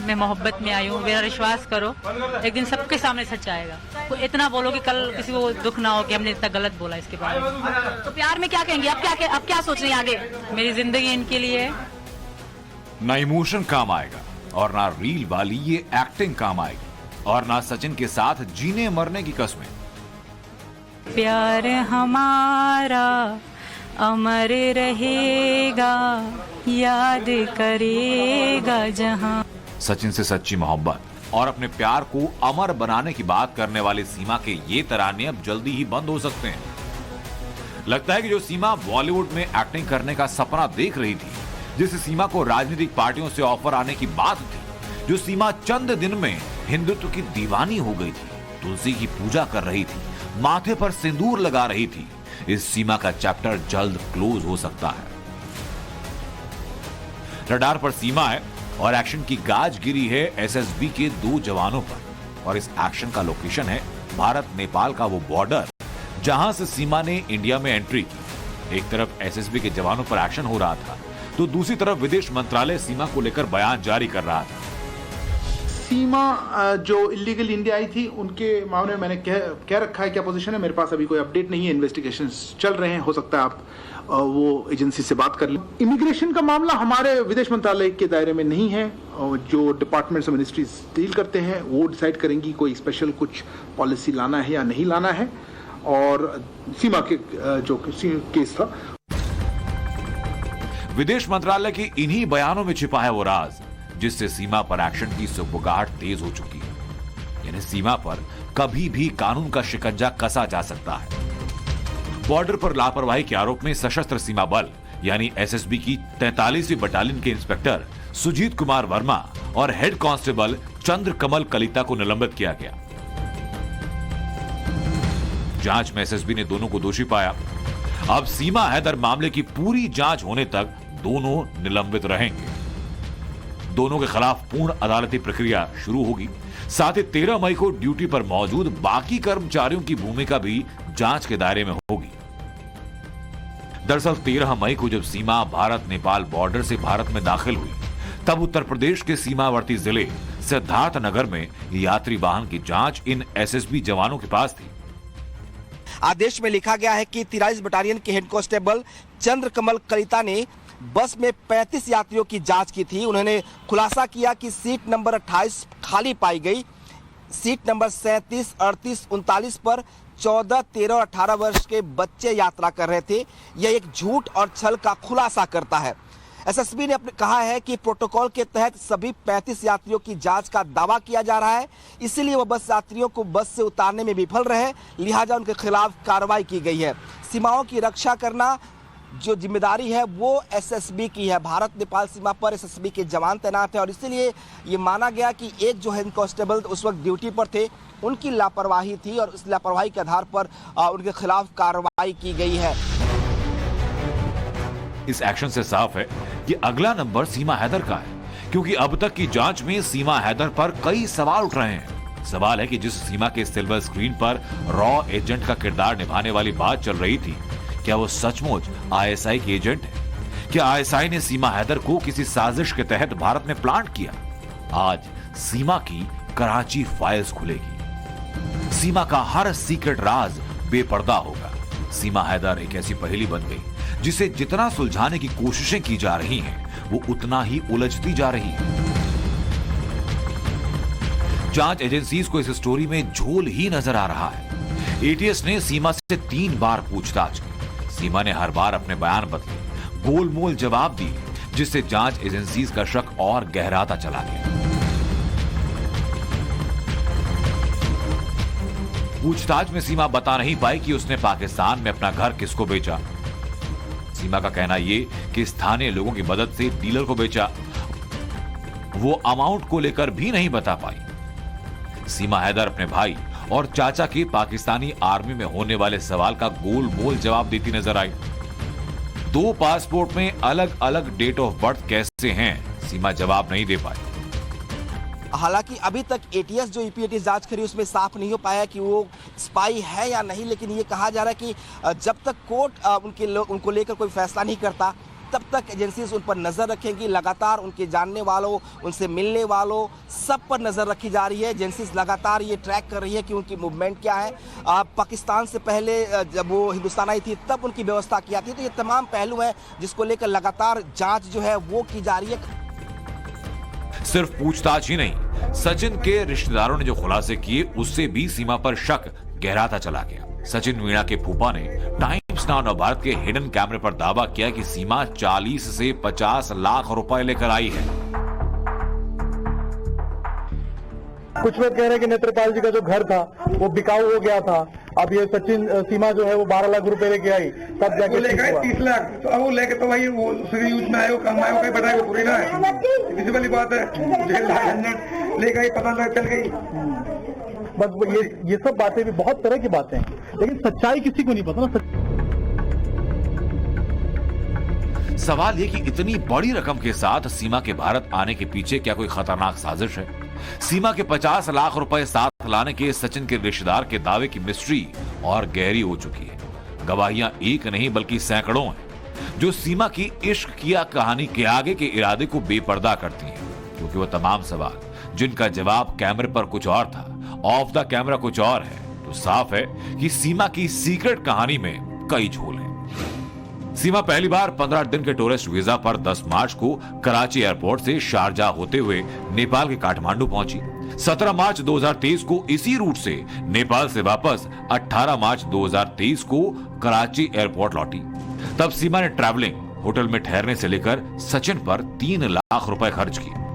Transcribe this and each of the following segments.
मैं मोहब्बत में आई हूँ, मेरा विश्वास करो एक दिन सबके सामने सच आएगा। तो इतना बोलो कि कल किसी को दुख ना हो कि हमने इतना गलत बोला इसके बारे में। तो प्यार में क्या कहेंगे, अब क्या सोच रही हैं आगे? मेरी जिंदगी इनके लिए है। ना इमोशन काम आएगा और ना रील वाली ये एक्टिंग काम आएगी और ना सचिन के साथ जीने मरने की कस्में। प्यार हमारा अमर रहेगा, याद करेगा जहां। सचिन से सच्ची मोहब्बत और अपने प्यार को अमर बनाने की बात करने वाली सीमा के ये तराने अब जल्दी ही बंद हो सकते हैं। लगता है कि जो सीमा बॉलीवुड में एक्टिंग करने का सपना देख रही थी, जिस सीमा को राजनीतिक पार्टियों से ऑफर आने की बात थी, जो सीमा चंद दिन में हिंदुत्व की दीवानी हो गई थी, तुलसी की पूजा कर रही थी, माथे पर सिंदूर लगा रही थी, इस सीमा का चैप्टर जल्द क्लोज हो सकता है। रडार पर सीमा है और एक्शन की गाज गिरी है एसएसबी के 2 जवानों पर और इस एक्शन का लोकेशन है भारत नेपाल का वो बॉर्डर जहां से सीमा ने इंडिया में एंट्री की। एक तरफ एसएसबी के जवानों पर एक्शन हो रहा था तो दूसरी तरफ विदेश मंत्रालय सीमा को लेकर बयान जारी कर रहा था। सीमा जो इलीगल इंडिया आई थी उनके मामले में मैंने कह रखा है क्या पोजीशन है। मेरे पास अभी कोई अपडेट नहीं है, इन्वेस्टिगेशंस चल रहे हैं, हो सकता है आप वो एजेंसी से बात कर लें। इमिग्रेशन का मामला हमारे विदेश मंत्रालय के दायरे में नहीं है, जो डिपार्टमेंट्स और मिनिस्ट्रीज डील करते हैं वो डिसाइड करेंगी कोई स्पेशल कुछ पॉलिसी लाना है या नहीं लाना है। और सीमा के जो केस था, विदेश मंत्रालय के इन्हीं बयानों में छिपा है वो राज जिससे सीमा पर एक्शन की सुगबुगाहट तेज हो चुकी है। यानी सीमा पर कभी भी कानून का शिकंजा कसा जा सकता है। बॉर्डर पर लापरवाही के आरोप में सशस्त्र सीमा बल यानी एसएसबी की 43वीं बटालियन के इंस्पेक्टर सुजीत कुमार वर्मा और हेड कांस्टेबल चंद्रकमल कलिता को निलंबित किया गया। जांच में एसएसबी ने दोनों को दोषी पाया। अब सीमा हैदर मामले की पूरी जांच होने तक दोनों निलंबित रहेंगे। दोनों के खिलाफ पूर्ण अदालती प्रक्रिया शुरू होगी। साथ ही 13 मई को ड्यूटी पर मौजूद बाकी कर्मचारियों की भूमिका भी जांच के दायरे में होगी। दरअसल 13 मई को जब सीमा भारत नेपाल बॉर्डर से भारत में दाखिल हुई तब उत्तर प्रदेश के सीमावर्ती जिले सिद्धार्थ नगर में यात्री वाहन की जांच इन एसएसबी जवानों के पास थी। आदेश में लिखा गया है कि 43 बटालियन के हेड कांस्टेबल चंद्रकमल कलिता ने बस में 35 यात्रियों की जांच की थी। उन्होंने खुलासा किया कि सीट नंबर 28 खाली पाई गई। सीट नंबर 37, 38, 39 पर 14, 13 और 18 वर्ष के बच्चे यात्रा कर रहे थे। यह एक झूठ और छल का खुलासा करता है। एसएसबी ने कहा है कि प्रोटोकॉल के तहत सभी 35 यात्रियों की जांच का दावा किया जा रहा है, इसीलिए वह बस यात्रियों को बस से उतारने में विफल रहे, लिहाजा उनके खिलाफ कार्रवाई की गई है। सीमाओं की रक्षा करना जो जिम्मेदारी है वो एसएसबी की है। भारत नेपाल सीमा पर एसएसबी के जवान तैनात है और इसीलिए ये माना गया कि एक जो हेड कांस्टेबल उस वक्त ड्यूटी पर थे उनकी लापरवाही थी और उस लापरवाही के आधार पर उनके खिलाफ कार्रवाई की गई है। इस एक्शन से साफ है कि अगला नंबर सीमा हैदर का है, क्योंकि अब तक की जांच में सीमा हैदर पर कई सवाल उठ रहे हैं। सवाल है कि जिस सीमा के सिल्वर स्क्रीन पर रॉ एजेंट का किरदार निभाने वाली बात चल रही थी, क्या वो सचमुच आईएसआई की एजेंट है? क्या आईएसआई ने सीमा हैदर को किसी साजिश के तहत भारत में प्लांट किया? आज सीमा की कराची फाइल्स खुलेगी। सीमा का हर सीक्रेट राज बेपर्दा होगा। सीमा हैदर एक ऐसी पहेली बन गई जिसे जितना सुलझाने की कोशिशें की जा रही हैं, वो उतना ही उलझती जा रही है। जांच एजेंसीज को इस स्टोरी में झोल ही नजर आ रहा है। एटीएस ने सीमा से 3 बार पूछताछ की। सीमा ने हर बार अपने बयान बदले, गोलमोल जवाब दिए, जिससे जांच एजेंसीज का शक और गहराता चला गया। पूछताछ में सीमा बता नहीं पाई कि उसने पाकिस्तान में अपना घर किसको बेचा। सीमा का कहना यह कि स्थानीय लोगों की मदद से डीलर को बेचा। वो अमाउंट को लेकर भी नहीं बता पाई। सीमा हैदर अपने भाई और चाचा के पाकिस्तानी आर्मी में होने वाले सवाल का गोल मोल जवाब देती नजर आई। 2 पासपोर्ट में अलग अलग डेट ऑफ बर्थ कैसे हैं, सीमा जवाब नहीं दे पाई। हालांकि अभी तक एटीएस जो ईपीएटी जांच करी उसमें साफ नहीं हो पाया कि वो स्पाई है या नहीं, लेकिन ये कहा जा रहा है कि जब तक कोर्ट उनको लेकर कोई फैसला नहीं करता तब तक एजेंसीज उन पर नजर रखेंगी। लगातार उनके जानने वालों, उनसे मिलने वालों, सब पर नजर रखी जा रही है। एजेंसीज लगातार ये ट्रैक कर रही है कि उनकी मूवमेंट क्या है। पाकिस्तान से पहले जब वो हिंदुस्तान आई थी तब उनकी व्यवस्था किया थी। तो ये तमाम पहलू हैं जिसको लेकर लगातार जांच जो है वो की जा रही है। सिर्फ पूछताछ ही नहीं, सचिन के रिश्तेदारों ने जो खुलासे किए उससे भी सीमा पर शक गहराता चला गया। सचिन मीणा के फूफा ने टाइम्स नाउ नवभारत के हिडन कैमरे पर दावा किया कि सीमा 40 से 50 लाख रुपए लेकर आई है। कुछ लोग कह रहे हैं कि नेत्रपाल जी का जो घर था वो बिकाऊ हो गया था। अब ये सचिन सीमा जो है वो 12 लाख रुपए लेके आई, तब जाके 30 लाख। तो अब वो लेके तो भाई वो दूसरे यूज में आए, वो कम आए, वो कहीं बताए, वो पूरी ना है। किसी वाली बात है, लेके आई, पता चल गई। बस ये सब बातें भी बहुत तरह की बातें हैं, लेकिन सच्चाई किसी को नहीं पता ना। सवाल ये कि इतनी बड़ी रकम के साथ सीमा के भारत आने के पीछे क्या कोई खतरनाक साजिश है? सीमा के 50 लाख रुपए साथ लाने के सचिन के रिश्तेदार के दावे की मिस्ट्री और गहरी हो चुकी है। गवाहियां एक नहीं बल्कि सैकड़ों हैं जो सीमा की इश्क किया कहानी के आगे के इरादे को बेपर्दा करती हैं, क्योंकि वो तमाम सवाल जिनका जवाब कैमरे पर कुछ और था, ऑफ द कैमरा कुछ और है, तो साफ है कि सीमा की सीक्रेट कहानी में कई झोल हैं। सीमा पहली बार 15 दिन के टूरिस्ट वीजा पर 10 मार्च को कराची एयरपोर्ट से शारजाह होते हुए नेपाल के काठमांडू पहुंची। 17 मार्च 2023 को इसी रूट से नेपाल से वापस 18 मार्च 2023 को कराची एयरपोर्ट लौटी। तब सीमा ने ट्रैवलिंग, होटल में ठहरने से लेकर सचिन पर 3 लाख रुपए खर्च किए।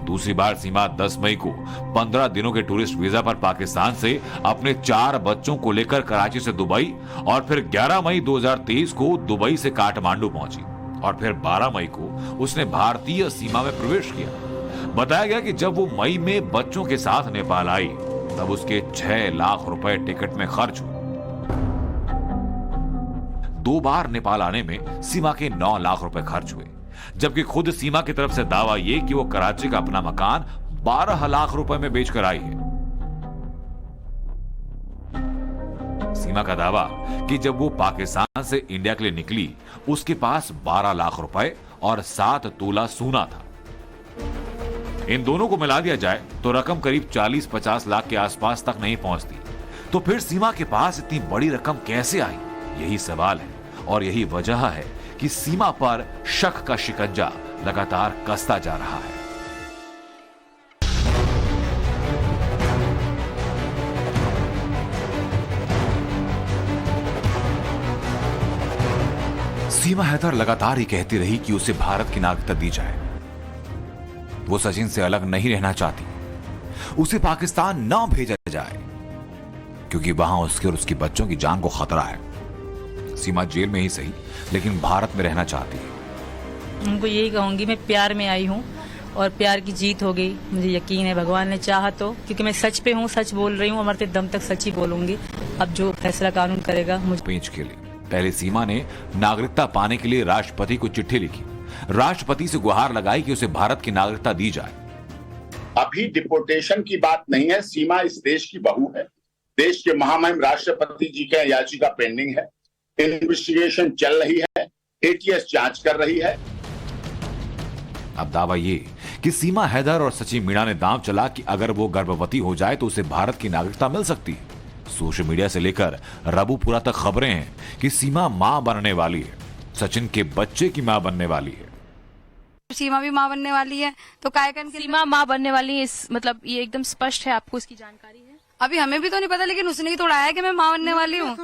दूसरी बार सीमा 10 मई को 15 दिनों के टूरिस्ट वीजा पर पाकिस्तान से अपने 4 बच्चों को लेकर कराची से दुबई और फिर 11 मई 2023 को दुबई से काठमांडू पहुंची और फिर 12 मई को उसने भारतीय सीमा में प्रवेश किया। बताया गया कि जब वो मई में बच्चों के साथ नेपाल आई तब उसके 6 लाख रुपए टिकट में खर्च हुए। 2 बार नेपाल आने में सीमा के 9 लाख रुपए खर्च हुए, जबकि खुद सीमा की तरफ से दावा यह कि वो कराची का अपना मकान 12 लाख रुपए में बेचकर आई है। सीमा का दावा कि जब वो पाकिस्तान से इंडिया के लिए निकली उसके पास 12 लाख रुपए और 7 तोला सोना था। इन दोनों को मिला दिया जाए तो रकम करीब 40-50 लाख के आसपास तक नहीं पहुंचती। तो फिर सीमा के पास इतनी बड़ी रकम कैसे आई? यही सवाल है और यही वजह है कि सीमा पर शक का शिकंजा लगातार कसता जा रहा है। सीमा हैदर लगातार ही कहती रही कि उसे भारत की नागरिकता दी जाए। वो सचिन से अलग नहीं रहना चाहती, उसे पाकिस्तान न भेजा जाए क्योंकि वहां उसके और उसके बच्चों की जान को खतरा है। सीमा जेल में ही सही लेकिन भारत में रहना चाहती है। उनको यही कहूंगी, मैं प्यार में आई हूँ और प्यार की जीत हो गई। मुझे यकीन है भगवान ने चाहा तो, क्योंकि मैं सच पे हूँ, सच बोल रही हूँ, मरते दम तक सच ही बोलूंगी। अब जो फैसला कानून करेगा मुझे। पेंच के लिए पहले सीमा ने नागरिकता पाने के लिए राष्ट्रपति को चिट्ठी लिखी, राष्ट्रपति से गुहार लगाई कि उसे भारत की नागरिकता दी जाए। अभी डिपोर्टेशन की बात नहीं है, सीमा इस देश की बहू है। देश के महामहिम राष्ट्रपति जी के याचिका पेंडिंग है, इन्वेस्टिगेशन चल रही है, एटीएस जांच कर रही है। अब दावा ये कि सीमा हैदर और सचिन मीणा ने दांव चला कि अगर वो गर्भवती हो जाए तो उसे भारत की नागरिकता मिल सकती है। सोशल मीडिया से लेकर रबूपुरा तक खबरें हैं कि सीमा मां बनने वाली है, सचिन के बच्चे की मां बनने वाली है। सीमा भी मां बनने वाली है, तो कायकन सीमा मां बनने वाली है, मतलब ये एकदम स्पष्ट है, आपको इसकी जानकारी है? अभी हमें भी तो नहीं पता, लेकिन उसने ही तो उड़ाया कि मैं मां बनने वाली हूँ।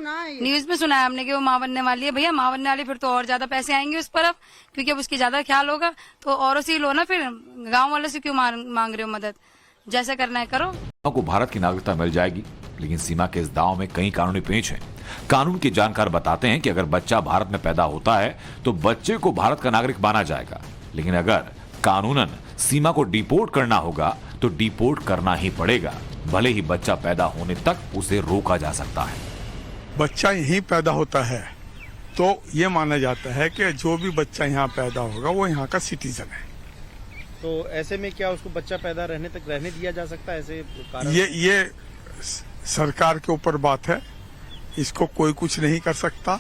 न्यूज में सुना है हमने कि वो मां बनने वाली है। भैया मां बनने वाली, फिर तो और ज्यादा पैसे आएंगे उस पर अब, क्योंकि अब उसकी ज्यादा ख्याल होगा। तो औरों से ही लो ना, फिर गाँव वालों से क्यों मांग रहे हो मदद? जैसा करना है करो। को भारत की नागरिकता मिल जाएगी, लेकिन सीमा के इस दाव में कई कानूनी पेंच हैं। कानून के जानकार बताते हैं कि अगर बच्चा भारत में पैदा होता है तो बच्चे को भारत का नागरिक माना जाएगा, लेकिन अगर कानूनन सीमा को डिपोर्ट करना होगा तो डिपोर्ट करना ही पड़ेगा, भले ही बच्चा पैदा होने तक उसे रोका जा सकता है। बच्चा यहीं पैदा होता है तो ये माना जाता है कि जो भी बच्चा यहाँ पैदा होगा वो यहाँ का सिटीजन है। तो ऐसे में क्या उसको बच्चा पैदा रहने तक रहने दिया जा सकता है? ऐसे कारण ये सरकार के ऊपर बात है, इसको कोई कुछ नहीं कर सकता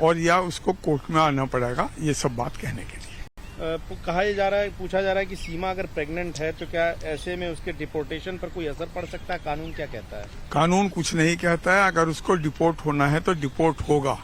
और या उसको कोर्ट में आना पड़ेगा, ये सब बात कहने के लिए। कहा जा रहा है, पूछा जा रहा है कि सीमा अगर प्रेग्नेंट है तो क्या ऐसे में उसके डिपोर्टेशन पर कोई असर पड़ सकता है? कानून क्या कहता है? कानून कुछ नहीं कहता है। अगर उसको डिपोर्ट होना है तो डिपोर्ट होगा।